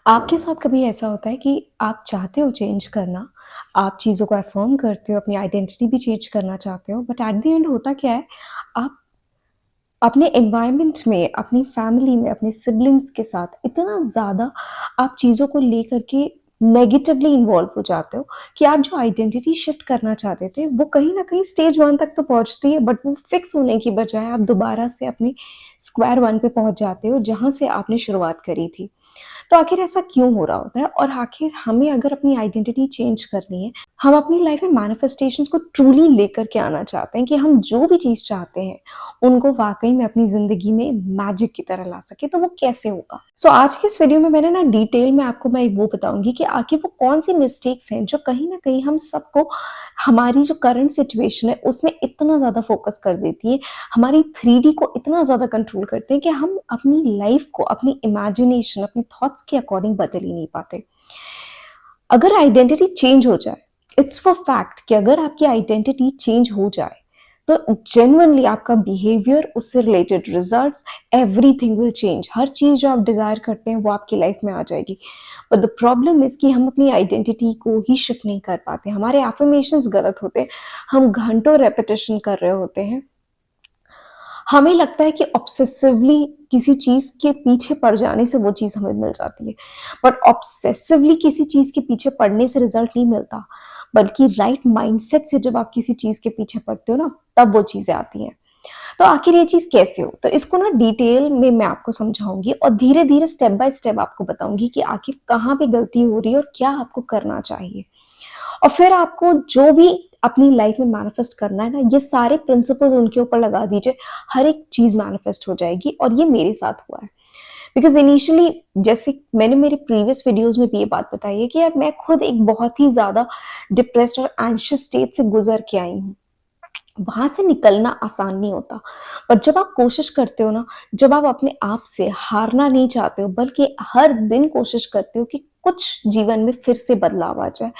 आपके साथ कभी ऐसा होता है कि आप चाहते हो चेंज करना, आप चीज़ों को अफ़र्म करते हो, अपनी आइडेंटिटी भी चेंज करना चाहते हो, बट एट द एंड होता क्या है, आप अपने एनवायरनमेंट में, अपनी फैमिली में, अपने सिबलिंग्स के साथ इतना ज़्यादा आप चीज़ों को लेकर के नेगेटिवली इन्वॉल्व हो जाते हो कि आप जो आइडेंटिटी शिफ्ट करना चाहते थे, वो कहीं न कहीं स्टेज 1 तक तो पहुँचती है, बट वो फिक्स होने की बजाय आप दोबारा से अपने स्क्वायर 1 पे पहुँच जाते हो, जहाँ से आपने शुरुआत करी थी। तो आखिर ऐसा क्यों हो रहा होता है और आखिर हमें अगर अपनी आइडेंटिटी चेंज करनी है, हम अपनी लाइफ में मैनिफेस्टेशंस को ट्रूली लेकर के आना चाहते हैं कि हम जो भी चीज़ चाहते हैं, उनको वाक़ई में अपनी ज़िंदगी में मैजिक की तरह ला सकें, तो वो कैसे होगा? सो आज के इस वीडियो में मैंने ना डिटेल में आपको मैं वो बताऊँगी कि आखिर वो कौन-सी मिस्टेक्स हैं, जो कहीं न कहीं हम सबको हमारी जो करंट सिचुएशन है, उसमें इतना ज़्यादा फ़ोकस कर देती है, हमारी 3D को इतना ज़्यादा कंट्रोल करते हैं कि हम अपनी लाइफ को, अपनी इमेजिनेशन, अपने थॉट्स के अकॉर्डिंग बदल ही नहीं पाते। अगर आइडेंटिटी चेंज हो जाए, इट्स फॉर फैक्ट कि अगर आपकी आइडेंटिटी चेंज हो जाए, तो जेन्युइनली आपका बिहेवियर, उससे related results, everything will change. हर चीज़ जो आप डिज़ायर करते हैं, वो आपकी लाइफ में आ जाएगी। बट द प्रॉब्लम इज़ कि हम अपनी आइडेंटिटी को ही शिफ्ट नहीं कर पाते। हमारे एफर्मेशंस गलत होते हैं। हम घंटों रेपिटेशन कर रहे होते हैं। हमें लगता है कि ऑब्सेसिवली किसी चीज़ के पीछे पड़ जाने से वो चीज़ हमें मिल जाती है। बट ऑब्सेसिवली किसी चीज़ के पीछे पड़ने से रिज़ल्ट नहीं मिलता, बल्कि राइट माइंडसेट से जब आप किसी चीज़ के पीछे पड़ते हो ना, तब वो चीज़ें आती हैं। तो आखिर ये चीज़ कैसे हो? तो इसको ना डिटेल में मैं आपको समझाऊँगी और धीरे-धीरे स्टेप बाय स्टेप आपको बताऊँगी कि आखिर कहाँ पे गलती हो रही है और क्या आपको करना चाहिए। और फिर आपको जो भी अपनी लाइफ में मैनिफेस्ट करना है ना, ये सारे प्रिंसिपल्स उनके ऊपर लगा दीजिए, हर एक चीज़ मैनिफेस्ट हो जाएगी और ये मेरे साथ हुआ है। बिकॉज़ इनिशियली जैसे मैंने मेरे प्रीवियस वीडियोज़ में भी ये बात बताई है कि यार मैं खुद एक बहुत ही ज़्यादा डिप्रेस्ड और एंग्ज़ियस स्टेट से गुज़र के आई हूँ। वहाँ से निकलना आसान नहीं होता। पर जब आप कोशिश करते हो ना, जब आप अपने आप से हारना नहीं चाहते हो, बल्कि हर दिन कोशिश करते हो कि कुछ जीवन में फिर से बदलाव आ जाए,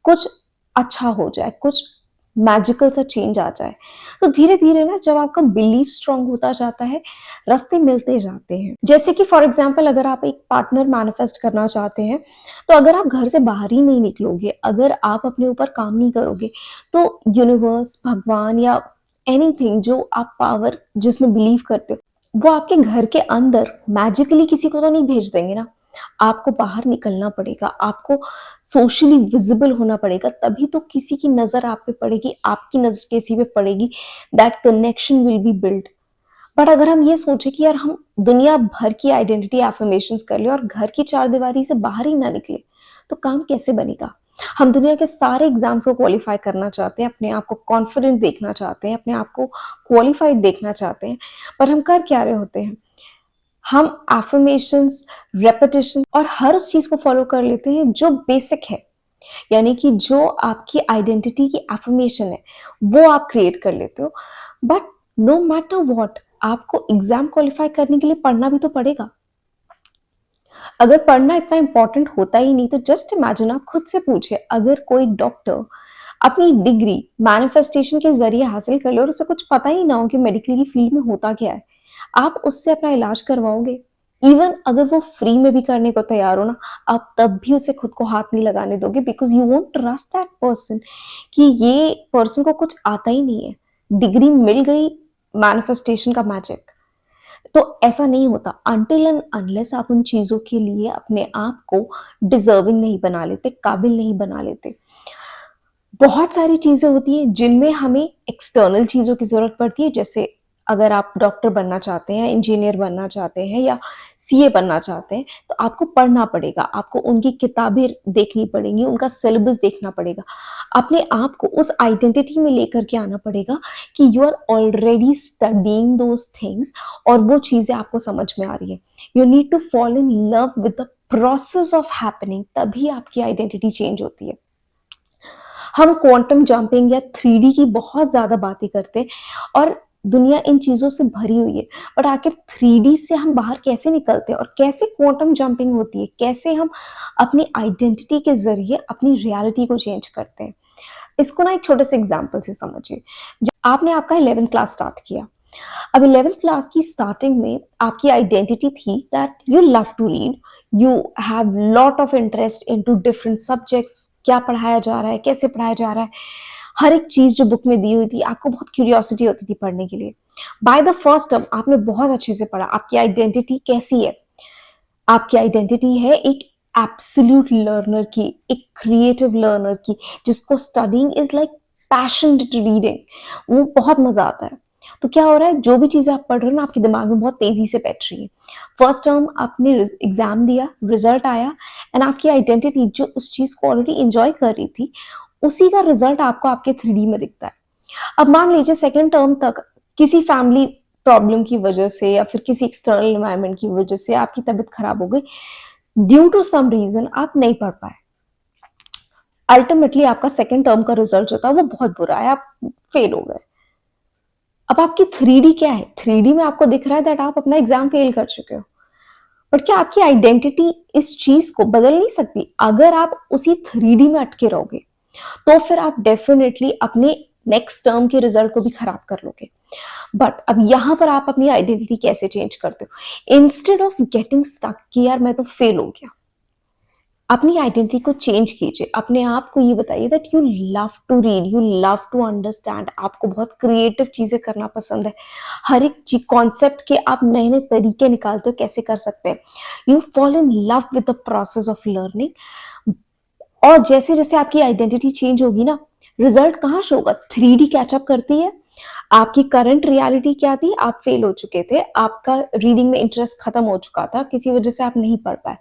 कुछ अच्छा हो जाए, कुछ मैजिकल सा चेंज आ जाए। तो धीरे-धीरे ना जब आपका बिलीफ स्ट्रॉन्ग होता जाता है, रास्ते मिलते जाते हैं। जैसे कि फॉर एग्ज़ाम्पल अगर आप एक पार्टनर मैनिफेस्ट करना चाहते हैं, तो अगर आप घर से बाहर ही नहीं निकलोगे, अगर आप अपने ऊपर काम नहीं करोगे, तो यूनिवर्स, भगवान या एनीथिंग जो आप पावर जिसमें बिलीव करते हो, वो आपके घर के अंदर मैजिकली किसी को तो नहीं भेज देंगे ना। आपको बाहर निकलना पड़ेगा, आपको सोशली विजिबल होना पड़ेगा, तभी तो किसी की नज़र आप पे पड़ेगी, आपकी नज़र किसी पे पड़ेगी, that connection will be build. But अगर हम ये सोचे कि यार हम दुनिया भर की आइडेंटिटी अफर्मेशंस कर लें और घर की चारदीवारी से बाहर ही ना निकले, तो काम कैसे बनेगा? हम दुनिया के सारे एग्ज़ाम्स को क्वालीफाई करना चाहते हैं, अपने आप को कॉन्फिडेंट देखना चाहते हैं, अपने आप को क्वालिफाइड देखना चाहते हैं, पर हम कर क्या रहे होते हैं? हम अफ़र्मेशंस, रेपिटेशन और हर उस चीज़ को फ़ॉलो कर लेते हैं जो बेसिक है। यानी कि जो आपकी आइडेंटिटी की अफ़र्मेशन है, वो आप क्रिएट कर लेते हो। बट नो मैटर व्हाट, आपको एग्ज़ाम क्वालीफाई करने के लिए पढ़ना भी तो पड़ेगा। अगर पढ़ना इतना इम्पोर्टेंट होता ही नहीं, तो जस्ट इमेजिन, आप खुद से पूछिए, अगर कोई डॉक्टर अपनी डिग्री मैनिफेस्टेशन के ज़रिए हासिल कर ले और उसे कुछ पता ही ना हो कि मेडिकल की फ़ील्ड में होता क्या है, आप उससे अपना इलाज करवाओगे? इवन अगर वो फ्री में भी करने को तैयार हो ना, आप तब भी उसे खुद को हाथ नहीं लगाने दोगे, because you won't trust that person कि ये पर्सन को कुछ आता ही नहीं है। डिग्री मिल गई, मैनिफेस्टेशन का मैजिक। तो ऐसा नहीं होता अनटिल एंड अनलेस आप उन चीज़ों के लिए अपने आप को डिज़र्विंग नहीं बना लेते, काबिल नहीं बना लेते। बहुत सारी चीज़ें होती हैं जिनमें हमें एक्सटर्नल चीज़ों की ज़रूरत पड़ती है, जैसे अगर आप डॉक्टर बनना चाहते हैं, इंजीनियर बनना चाहते हैं या सीए बनना चाहते हैं, तो आपको पढ़ना पड़ेगा, आपको उनकी किताबें देखनी पड़ेंगी, उनका सिलेबस देखना पड़ेगा। अपने आप को उस आइडेंटिटी में लेकर के आना पड़ेगा कि you are already studying those things और वो चीज़ें आपको समझ में आ रही हैं। You need to fall in love with the process of happening, तभी आपकी आइडेंटिटी चेंज होती है। हम क्वांटम जंपिंग या 3D की बहुत ज़्यादा बातें करते हैं और दुनिया इन चीज़ों से भरी हुई है। बट आखिर 3D से हम बाहर कैसे निकलते हैं और कैसे क्वांटम जंपिंग होती है? कैसे हम अपनी आइडेंटिटी के ज़रिए अपनी रियलिटी को चेंज करते हैं? इसको ना एक छोटे से एग्ज़ाम्पल से समझिए। ज आपने आपका 11th क्लास स्टार्ट किया। अब 11th क्लास की स्टार्टिंग में आपकी आइडेंटिटी थी that you love to read, you have lot of interest into different subjects, क्या पढ़ाया जा रहा है, कैसे पढ़ाया जा रहा है, हर एक चीज जो बुक में दी हुई थी आपको बहुत क्यूरियोसिटी होती थी पढ़ने के लिए। बाय द फर्स्ट टर्म आपने बहुत अच्छे से पढ़ा। आपकी आइडेंटिटी कैसी है? आपकी आइडेंटिटी है एक एब्सोल्यूट लर्नर की, एक क्रिएटिव लर्नर की, जिसको studying is like passion to reading, वो बहुत मजा आता है। तो क्या हो रहा है, जो भी चीजें आप पढ़ रहे हो ना आपके दिमाग में बहुत तेजी से बैठ रही है। फर्स्ट टर्म आपने एग्जाम दिया, रिजल्ट आया, एंड आपकी आइडेंटिटी जो उस चीज को ऑलरेडी एंजॉय कर रही थी, उसी का रिजल्ट आपको आपके 3D में दिखता है। अब मान लीजिए सेकेंड टर्म तक किसी फैमिली प्रॉब्लम की वजह से या फिर किसी एक्सटर्नल एनवायरनमेंट की वजह से आपकी तबीयत खराब हो गई, ड्यू टू सम रीजन आप नहीं पढ़ पाए, अल्टीमेटली आपका सेकेंड टर्म का रिजल्ट जो था वो बहुत बुरा है, आप फेल हो गए। अब आपकी 3D क्या है? 3D में आपको दिख रहा है दैट आप अपना एग्जाम फेल कर चुके हो, बट क्या आपकी आइडेंटिटी इस चीज को बदल नहीं सकती? अगर आप उसी 3D में अटके रहोगे तो फिर आप डेफिनेटली अपने नेक्स्ट टर्म के रिजल्ट को भी खराब कर लोगे। बट अब यहां पर आप अपनी आइडेंटिटी कैसे चेंज करते हो? इंस्टेड ऑफ गेटिंग स्टक कि यार मैं तो फेल हो गया, अपनी आइडेंटिटी को चेंज कीजिए। अपने आप को ये बताइए that you love to read, you love to understand, आपको बहुत क्रिएटिव चीजें करना पसंद है, हर एक कॉन्सेप्ट के आप नए नए तरीके निकालते हो कैसे कर सकते हैं। You fall in love with the process of learning. और जैसे जैसे आपकी आइडेंटिटी चेंज होगी ना, रिजल्ट कहाँ शो होगा? 3D कैचअप करती है। आपकी करंट रियलिटी क्या थी? आप फेल हो चुके थे, आपका रीडिंग में इंटरेस्ट खत्म हो चुका था, किसी वजह से आप नहीं पढ़ पाए।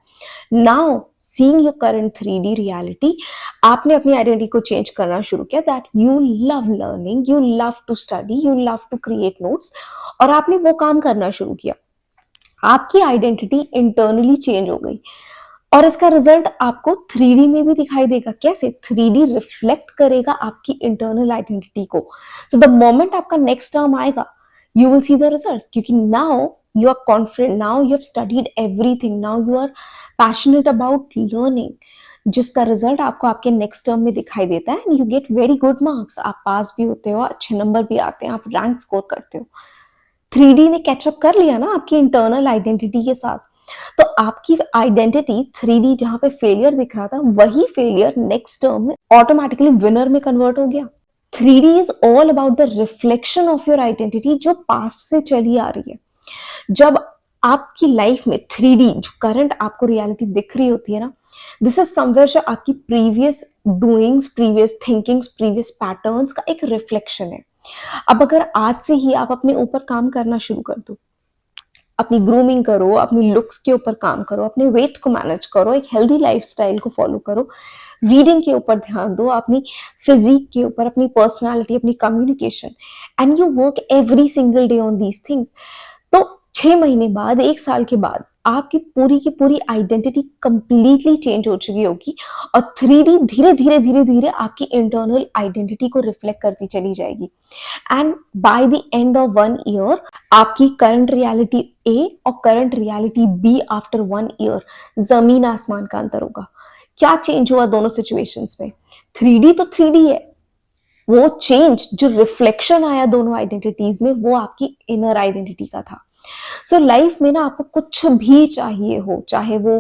Now seeing your current 3D reality, आपने अपनी आइडेंटिटी को चेंज करना शुरू किया that you love learning, you love to study, you love to create notes, और आपने वो काम करना शुरू किया। आपकी आइडेंटिटी इंटरनली चेंज हो गई और इसका रिजल्ट आपको 3D में भी दिखाई देगा। कैसे? 3D रिफ्लेक्ट करेगा आपकी इंटरनल आइडेंटिटी को। सो द मोमेंट आपका नेक्स्ट टर्म आएगा, you will see the results, क्योंकि now you are confident, now you have studied everything, now you are passionate about learning, जिसका रिजल्ट आपको आपके नेक्स्ट टर्म में दिखाई देता है and you get very good marks. आप पास भी होते हो, अच्छे नंबर भी आते हैं, आप रैंक स्कोर करते हो। 3D ने कैचअप कर लिया ना आपकी इंटरनल आइडेंटिटी के साथ। तो आपकी आइडेंटिटी 3D जहां पे फेलियर दिख रहा था, वही फेलियर नेक्स्ट टर्म में ऑटोमेटिकली विनर में कन्वर्ट हो गया। 3D is all about the reflection of your identity जो पास्ट से चली आ रही है। जब आपकी लाइफ में 3D जो करंट आपको रियलिटी दिख रही होती है ना, दिस इज समवेयर जो आपकी previous doings, previous thinkings, previous patterns का एक रिफ्लेक्शन है। अब अगर आज से ही आप अपने ऊपर काम करना शुरू कर दो, अपनी ग्रूमिंग करो, अपनी लुक्स के ऊपर काम करो, अपने वेट को मैनेज करो, एक हेल्दी लाइफस्टाइल को फॉलो करो, रीडिंग के ऊपर ध्यान दो, अपनी फिजिक के ऊपर, अपनी पर्सनालिटी, अपनी communication, and you work every single day on these things, तो 6 महीने बाद, 1 साल के बाद आपकी पूरी की पूरी आइडेंटिटी कंप्लीटली चेंज हो चुकी होगी और 3D धीरे धीरे धीरे धीरे आपकी इंटरनल आइडेंटिटी को रिफ्लेक्ट करती चली जाएगी। And by the end of 1 year आपकी करंट रियलिटी ए और current reality B after 1 year जमीन आसमान का अंतर होगा। क्या चेंज हुआ दोनों सिचुएशंस में? 3D तो 3D है, वो चेंज जो रिफ्लेक्शन आया दोनों आइडेंटिटीज में वो आपकी इनर आइडेंटिटी का था। सो लाइफ में ना आपको कुछ भी चाहिए हो, चाहे वो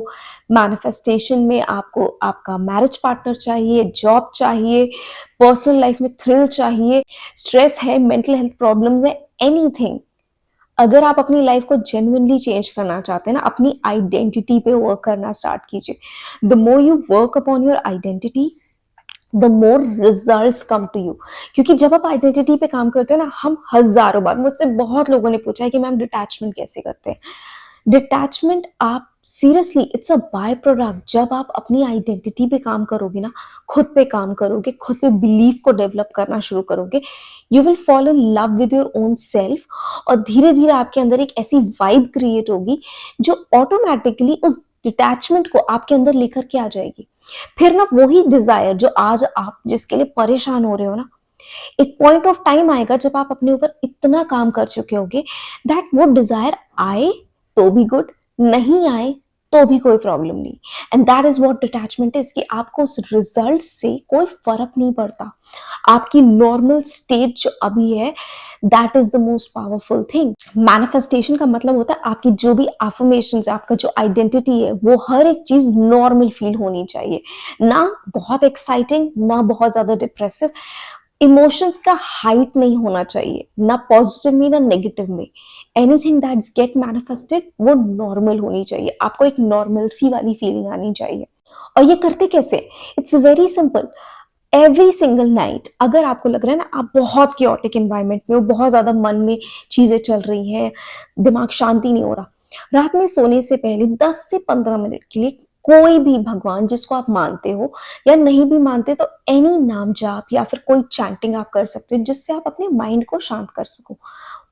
मैनिफेस्टेशन में आपको आपका मैरिज पार्टनर चाहिए, जॉब चाहिए, पर्सनल लाइफ में थ्रिल चाहिए, स्ट्रेस है, मेंटल हेल्थ प्रॉब्लम्स है, एनीथिंग, अगर आप अपनी लाइफ को जेन्युइनली चेंज करना चाहते हैं ना, अपनी आइडेंटिटी पे वर्क करना स्टार्ट कीजिए। The more you work upon your identity, the more results come to you. क्योंकि जब आप आइडेंटिटी पे काम करते हो ना, हम हजारों बार, मुझसे बहुत लोगों ने पूछा है कि मैम डिटैचमेंट कैसे करते हैं। डिटैचमेंट आप seriously it's a by product. जब आप अपनी आइडेंटिटी पे काम करोगे ना, खुद पे काम करोगे, खुद पे बिलीफ को डेवलप करना शुरू करोगे, you will fall in love with your own self और धीरे धीरे आपके अंदर एक ऐसी वाइब क्रिएट होगी जो ऑटोमेटिकली उस डिटैचमेंट को आपके अंदर लेकर के आ जाएगी। फिर ना वही डिजायर जो आज आप जिसके लिए परेशान हो रहे हो ना, एक पॉइंट ऑफ टाइम आएगा जब आप अपने ऊपर इतना काम कर चुके होगे दैट वो डिजायर आए तो भी गुड, नहीं आए तो भी कोई प्रॉब्लम नहीं। And that is what detachment is, कि आपको उस रिजल्ट से कोई फर्क नहीं पड़ता। आपकी नॉर्मल स्टेट जो अभी है, that is the most powerful thing. Manifestation का मतलब होता है आपकी जो भी अफर्मेशंस है, आपका जो आइडेंटिटी है, वो हर एक चीज नॉर्मल फील होनी चाहिए, ना बहुत एक्साइटिंग ना बहुत ज्यादा डिप्रेसिव। इमोशंस का हाइट नहीं होना चाहिए, ना पॉजिटिव में ना नेगेटिव में। एनीथिंग दैट्स गेट मैनिफेस्टेड वो नॉर्मल होनी चाहिए, आपको एक नॉर्मलसी वाली फीलिंग आनी चाहिए। और ये करते कैसे? It's very simple. Every single night, अगर आपको लग रहा है ना आप बहुत क्योटिक एनवायरनमेंट में हो, बहुत ज्यादा मन में चीजें चल रही हैं, दिमाग शांति नहीं हो रहा, रात में सोने से पहले 10 से 15 मिनट के लिए कोई भी भगवान जिसको आप मानते हो, या नहीं भी मानते तो एनी नाम जाप या फिर कोई चैंटिंग आप कर सकते हो, जिससे आप अपने माइंड को शांत कर सको।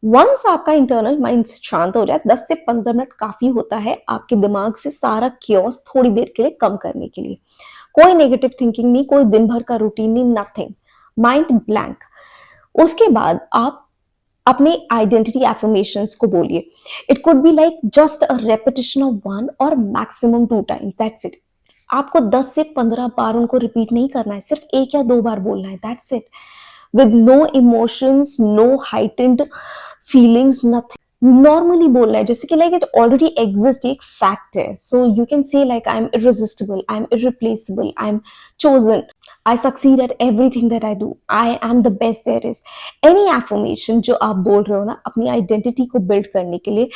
वंस आपका इंटरनल माइंड शांत हो जाए, 10 से 15 मिनट काफी होता है आपके दिमाग से सारा क्योस थोड़ी देर के लिए कम करने के लिए। कोई नेगेटिव थिंकिंग नहीं, कोई दिन भर का रूटीन नहीं, नथिंग, माइंड ब्लैंक। उसके बाद आप अपने आइडेंटिटी एफर्मेशंस को बोलिए। It could be like just a repetition of one और मैक्सिमम 2 टाइम्स, दैट्स इट। आपको 10 से 15 बार उनको रिपीट नहीं करना है, सिर्फ 1 या 2 बार बोलना है, that's it. With no emotions, no heightened feelings, nothing. Normally बोलना है, जैसे कि लाइक इट ऑलरेडी एग्जिस्ट, एक फैक्ट है। So you can say like I am irresistible, I am irreplaceable, I am chosen, I succeed at everything that I do, I am the best there is। Any affirmation जो आप बोल रहे हो ना अपनी identity को build करने के लिए,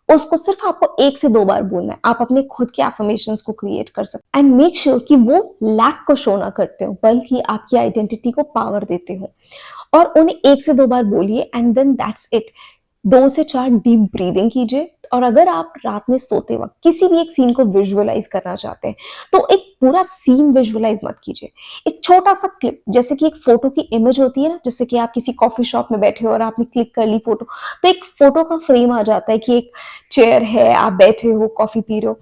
उसको सिर्फ आपको 1 से 2 बार बोलना है। आप अपने खुद के एफर्मेशंस को क्रिएट कर सकते, एंड मेक श्योर कि वो लैक को शो ना करते हो, बल्कि आपकी आइडेंटिटी को पावर देते हो। और उन्हें 1 से 2 बार बोलिए, एंड देन दैट्स इट। 2 से 4 डीप ब्रीदिंग कीजिए। और अगर आप रात में सोते वक्त किसी भी एक सीन को विजुअलाइज करना चाहते हैं, तो एक पूरा सीन विजुअलाइज मत कीजिए, एक छोटा सा क्लिप, जैसे कि एक फोटो की इमेज होती है ना, जैसे कि आप किसी कॉफी शॉप में बैठे हो और आपने क्लिक कर ली फोटो, तो एक फोटो का फ्रेम आ जाता है कि एक चेयर है, आप बैठे हो, कॉफी पी रहे हो।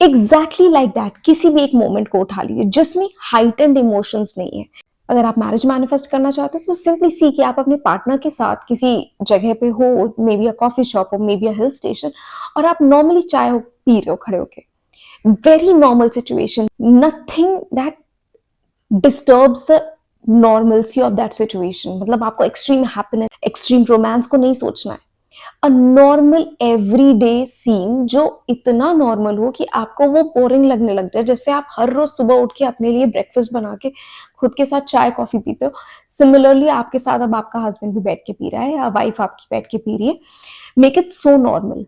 एग्जैक्टली लाइक दैट किसी भी एक मोमेंट को उठा लीजिए जिसमें हाइटेंड इमोशंस नहीं है। अगर आप मैरिज मैनिफेस्ट करना चाहते हैं तो सिंपली सी कि आप अपने पार्टनर के साथ किसी जगह पे हो, may be a coffee shop हो, may be a hill station, और आप नॉर्मली चाय पी रहे हो खड़े होके। Very normal situation, nothing that disturbs the normalcy of that situation. मतलब आपको एक्सट्रीम हैप्पीनेस, एक्सट्रीम रोमांस को नहीं सोचना है। अ नॉर्मल एवरीडे सीन जो इतना नॉर्मल हो कि आपको वो बोरिंग लगने लग जाए। जैसे आप हर रोज सुबह उठ के अपने लिए ब्रेकफास्ट बना के खुद के साथ चाय कॉफी पीते हो, सिमिलरली आपके साथ अब आपका हस्बैंड भी बैठ के पी रहा है या वाइफ आपकी बैठ के पी रही है। Make it so normal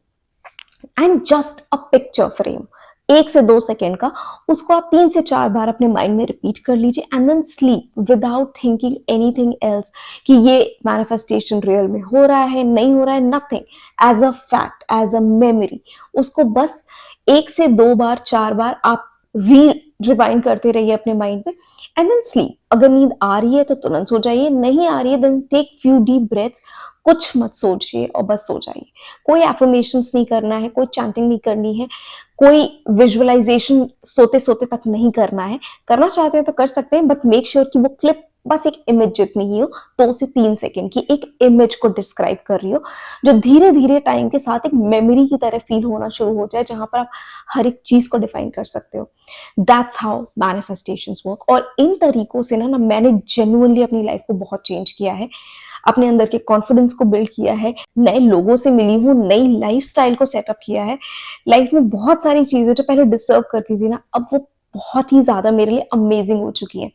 and just a picture frame, 1 से 2 सेकेंड का, उसको आप 3 से 4 बार अपने माइंड में रिपीट कर लीजिए, and then sleep without thinking anything else, कि ये मैनिफेस्टेशन रियल में हो रहा है नहीं हो रहा है, nothing, as a fact, as a memory. उसको बस 1 से 2 बार 4 बार आप रिवाइंड करते रहिए अपने माइंड में, एंड देन स्लीप। अगर नींद आ रही है तो तुरंत सो जाइए, नहीं आ रही है then take few deep breaths, कुछ मत सोचिए और बस सो जाइए। कोई एफर्मेशंस नहीं करना है, कोई चैंटिंग नहीं करनी है, कोई विजुअलाइजेशन सोते सोते तक नहीं करना है। करना चाहते हैं तो कर सकते हैं, बट मेक श्योर कि वो क्लिप बस एक इमेज जितनी ही हो, 2 से 3 सेकेंड की एक इमेज को डिस्क्राइब कर रही हो, जो धीरे धीरे टाइम के साथ एक मेमोरी की तरह फील होना शुरू हो जाए, जहां पर आप हर एक चीज को डिफाइन कर सकते हो। That's how manifestations work. और इन तरीकों से ना मैंने जेन्युइनली अपनी लाइफ को बहुत चेंज किया है, अपने अंदर के कॉन्फिडेंस को बिल्ड किया है, नए लोगों से मिली हूँ, नई लाइफस्टाइल को सेटअप किया है। लाइफ में बहुत सारी चीजें जो पहले डिस्टर्ब करती थी ना, अब वो बहुत ही ज्यादा मेरे लिए अमेजिंग हो चुकी है।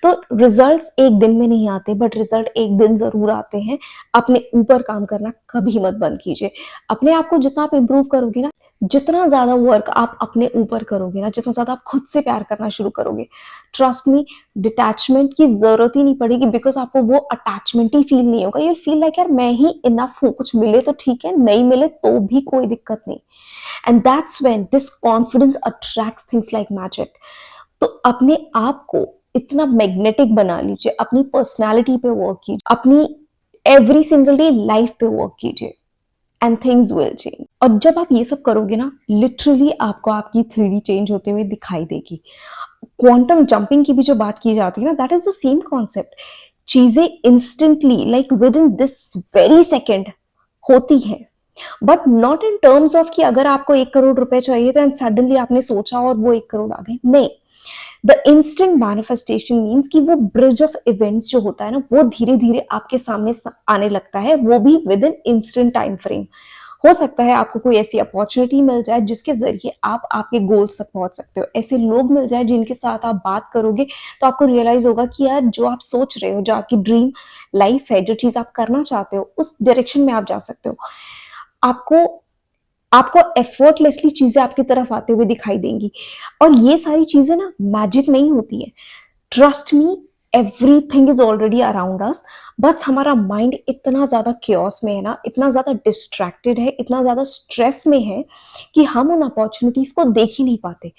तो रिजल्ट्स एक दिन में नहीं आते, बट रिजल्ट एक दिन जरूर आते हैं। अपने ऊपर काम करना कभी मत बंद कीजिए। अपने आप को जितना आप इम्प्रूव करोगे ना, जितना ज्यादा वर्क आप अपने ऊपर करोगे ना, जितना ज्यादा आप खुद से प्यार करना शुरू करोगे, ट्रस्ट मी, डिटैचमेंट की जरूरत ही नहीं पड़ेगी, बिकॉज आपको वो अटैचमेंट ही फील नहीं होगा। यू फील लाइक यार मैं ही इनफ हूँ, कुछ मिले तो ठीक है, नहीं मिले तो भी कोई दिक्कत नहीं। And that's when this confidence attracts things like magic. तो अपने आप को इतना मैग्नेटिक बना लीजिए, अपनी पर्सनालिटी पे वर्क कीजिए, अपनी एवरी सिंगल डे लाइफ पे वर्क कीजिए, एंड थिंग्स विल चेंज। और जब आप ये सब करोगे ना, लिटरली आपको आपकी 3D चेंज होते हुए दिखाई देगी। क्वांटम जंपिंग की भी जो बात की जाती है ना, that is the same concept. चीजें instantly like within this very second होती हैं। But not in terms of कि अगर आपको 1 करोड़ रुपए चाहिए तो एंड सडनली आपने सोचा और वो 1 करोड़ आ गए, नहीं। द इंस्टेंट मैनिफेस्टेशन मीन्स कि वो ब्रिज ऑफ इवेंट्स जो होता है ना, वो धीरे धीरे आपके सामने आने लगता है, वो भी with in instant time frame. हो सकता है आपको कोई ऐसी अपॉर्चुनिटी मिल जाए जिसके जरिए आप आपके गोल्स तक पहुंच सकते हो, ऐसे लोग मिल जाए जिनके साथ आप बात करोगे तो आपको रियलाइज होगा कि यार जो आप सोच रहे हो, जो आपकी ड्रीम लाइफ है, जो चीज आप करना चाहते हो, उस डायरेक्शन में आप जा सकते हो। आपको आपको एफर्टलेसली चीजें आपकी तरफ आते हुए दिखाई देंगी। और ये सारी चीजें ना मैजिक नहीं होती है, trust me, everything is already around us. बस हमारा माइंड इतना ज्यादा क्योस में है ना, इतना ज्यादा डिस्ट्रैक्टेड है, इतना ज्यादा स्ट्रेस में है कि हम उन अपॉर्चुनिटीज को देख ही नहीं पाते।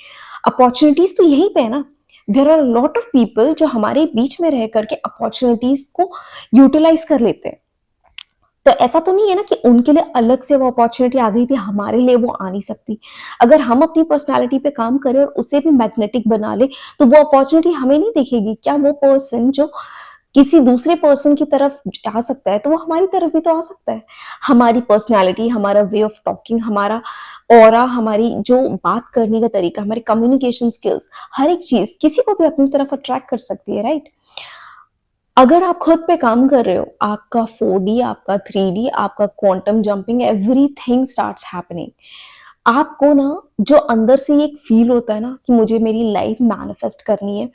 अपॉर्चुनिटीज तो यहीं पे है ना। There are lot of people जो हमारे बीच में रह करके अपॉर्चुनिटीज को यूटिलाइज कर लेते हैं। तो ऐसा तो नहीं है ना कि उनके लिए अलग से वो अपॉर्चुनिटी आ गई थी, हमारे लिए वो आ नहीं सकती। अगर हम अपनी पर्सनालिटी पे काम करें और उसे भी मैग्नेटिक बना ले तो वो अपॉर्चुनिटी हमें नहीं दिखेगी। क्या वो पर्सन जो किसी दूसरे पर्सन की तरफ आ सकता है तो वो हमारी तरफ भी तो आ सकता है। हमारी पर्सनालिटी, हमारा वे ऑफ टॉकिंग, हमारा ऑरा, हमारी जो बात करने का तरीका, हमारी कम्युनिकेशन स्किल्स, हर एक चीज किसी को भी अपनी तरफ अट्रैक्ट कर सकती है, राइट। अगर आप खुद पे काम कर रहे हो, आपका 4D, आपका 3D, आपका quantum jumping, everything starts happening. आपको ना जो अंदर से एक फील होता है ना कि मुझे मेरी लाइफ मैनिफेस्ट करनी है,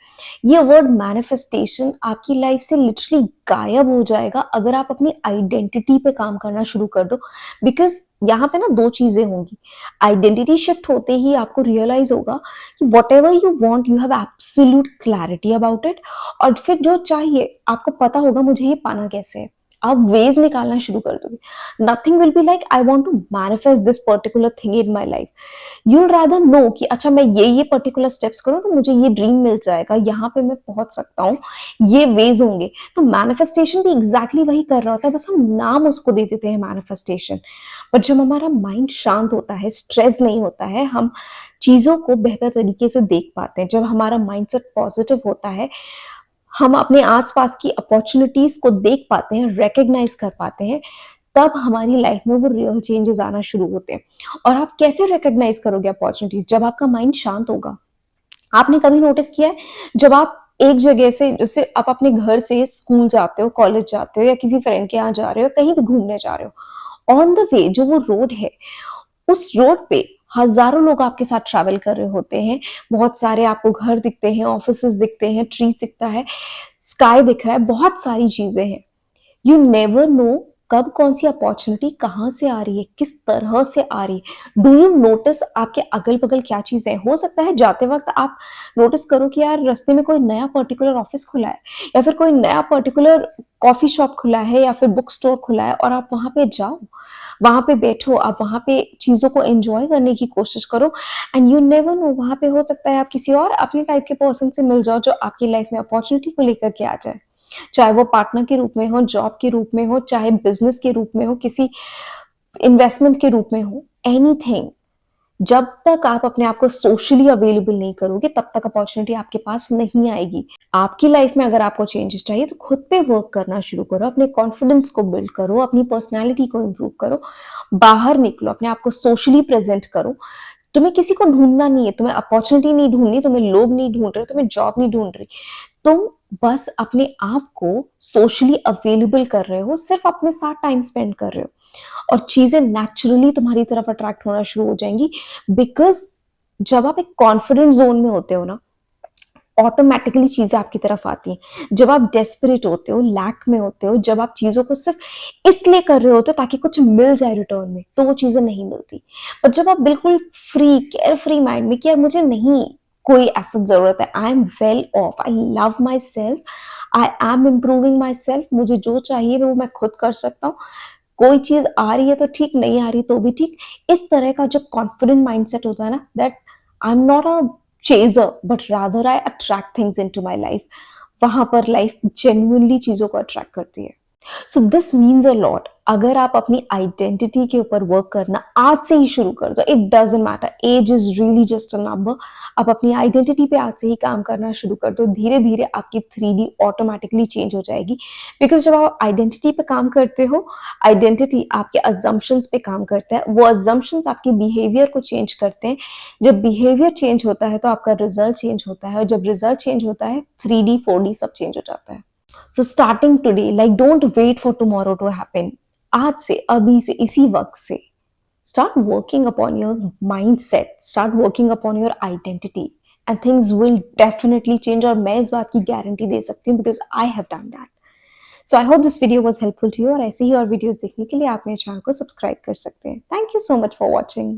ये वर्ड मैनिफेस्टेशन आपकी लाइफ से लिटरली गायब हो जाएगा अगर आप अपनी आइडेंटिटी पे काम करना शुरू कर दो। बिकॉज यहाँ पे ना दो चीजें होंगी। आइडेंटिटी शिफ्ट होते ही आपको रियलाइज होगा कि what ever you want you have absolute clarity about it. और फिर जो चाहिए आपको पता होगा मुझे ये पाना कैसे है, आप वेज निकालना शुरू कर दोगे। Nothing will be like I want to manifest this particular thing in my life. You'll rather know कि अच्छा मैं ये पर्टिकुलर स्टेप्स करूं तो मुझे ये ड्रीम मिल जाएगा, यहाँ पे मैं पहुंच सकता हूँ, ये वेज होंगे। तो मैनिफेस्टेशन भी एग्जैक्टली वही कर रहा होता है, बस हम नाम उसको दे देते हैं मैनिफेस्टेशन। बट जब हमारा माइंड शांत होता है, स्ट्रेस नहीं होता है, हम चीजों को बेहतर तरीके से देख पाते हैं, जब हमारा माइंडसेट पॉजिटिव होता है, हम अपने आसपास की अपॉर्चुनिटीज को देख पाते हैं, रिकग्नाइज कर पाते हैं, तब हमारी लाइफ में वो रियल चेंजेस आना शुरू होते हैं। और आप कैसे रिकग्नाइज करोगे अपॉर्चुनिटीज? जब आपका माइंड शांत होगा। आपने कभी नोटिस किया है, जब आप एक जगह से, जैसे आप अपने घर से स्कूल जाते हो, कॉलेज जाते हो, या किसी फ्रेंड के यहाँ जा रहे हो, कहीं भी घूमने जा रहे हो, ऑन द वे जो वो रोड है, उस रोड पे हजारों लोग आपके साथ ट्रैवल कर रहे होते हैं। बहुत सारे आपको घर दिखते हैं, ऑफिसेस दिखते हैं, ट्रीज दिखता है, स्काई दिख रहा है, बहुत सारी चीजें हैं। यू नेवर नो कब कौन सी अपॉर्चुनिटी कहाँ से आ रही है, किस तरह से आ रही है। डू यू नोटिस आपके अगल बगल क्या चीजें हैं? हो सकता है जाते वक्त आप नोटिस करो कि यार रास्ते में कोई नया पर्टिकुलर ऑफिस खुला है, या फिर कोई नया पर्टिकुलर कॉफी शॉप खुला है, या फिर बुक स्टोर खुला है, और आप वहां पे जाओ, वहां पे बैठो, आप वहां पे चीजों को एंजॉय करने की कोशिश करो। एंड यू नेवर नो, वहां पे हो सकता है आप किसी और अपने टाइप के पर्सन से मिल जाओ जो आपकी लाइफ में अपॉर्चुनिटी को लेकर के आ जाए। चाहे वो पार्टनर के रूप में हो, जॉब के रूप में हो, चाहे बिजनेस के रूप में हो, किसी इन्वेस्टमेंट के रूप में हो, एनीथिंग। जब तक आप अपने आप को सोशली अवेलेबल नहीं करोगे तब तक अपॉर्चुनिटी आपके पास नहीं आएगी। आपकी लाइफ में अगर आपको चेंजेस चाहिए तो खुद पे वर्क करना शुरू करो, अपने कॉन्फिडेंस को बिल्ड करो, अपनी पर्सनालिटी को इम्प्रूव करो, बाहर निकलो, अपने आप को सोशली प्रेजेंट करो। तुम्हें किसी को ढूंढना नहीं है, तुम्हें अपॉर्चुनिटी नहीं ढूंढनी, तुम्हें लोग नहीं ढूंढ रहे, तुम्हें जॉब नहीं ढूंढ रही। तुम बस अपने आप को सोशली अवेलेबल कर रहे हो, सिर्फ अपने साथ टाइम स्पेंड कर रहे हो, और चीजें नेचुरली तुम्हारी तरफ अट्रैक्ट होना शुरू हो जाएंगी। बिकॉज जब आप एक कॉन्फिडेंट जोन में होते हो ना, ऑटोमेटिकली चीजें आपकी तरफ आती हैं। जब आप डेस्परेट होते हो, लैक में होते हो, जब आप चीजों को सिर्फ इसलिए कर रहे होते हो ताकि कुछ मिल जाए रिटर्न में, तो वो चीजें नहीं मिलती। पर जब आप बिल्कुल फ्री, केयर फ्री माइंड में कि यार मुझे नहीं कोई ऐसा जरूरत है, I am well of, I love my self, I am improving my self, मुझे जो चाहिए वो मैं खुद कर सकता हूँ, कोई चीज आ रही है तो ठीक, नहीं आ रही तो भी ठीक। इस तरह का जो कॉन्फिडेंट माइंडसेट होता है ना, that I am not a chaser, but rather I attract things into my life, वहां पर लाइफ जेन्युइनली चीजों को अट्रैक्ट करती है। So this means a lot. अगर आप अपनी आइडेंटिटी के ऊपर वर्क करना आज से ही शुरू कर दो, it doesn't matter, age is really just a number. आप अपनी आइडेंटिटी पे आज से ही काम करना शुरू कर दो, धीरे धीरे आपकी 3D ऑटोमेटिकली चेंज हो जाएगी। बिकॉज जब आप आइडेंटिटी पे काम करते हो, आइडेंटिटी आपके अजम्पशंस पे काम करता है, वो अजम्पशंस आपके बिहेवियर को चेंज करते हैं। जब बिहेवियर चेंज होता है तो आपका रिजल्ट चेंज होता है, और जब रिजल्ट चेंज होता है 3D 4D सब चेंज हो जाता है। So starting today, like don't wait for tomorrow to happen. आज से, अभी से, इसी वक्त से start working upon your mindset, start working upon your identity, and things will definitely change। और मैं इस बात की गारंटी दे सकती हूँ because I have done that। So I hope this video was helpful to you, और ऐसे ही और वीडियोस देखने के लिए आप मेरे चैनल को सब्सक्राइब कर सकते हैं। Thank you so much for watching।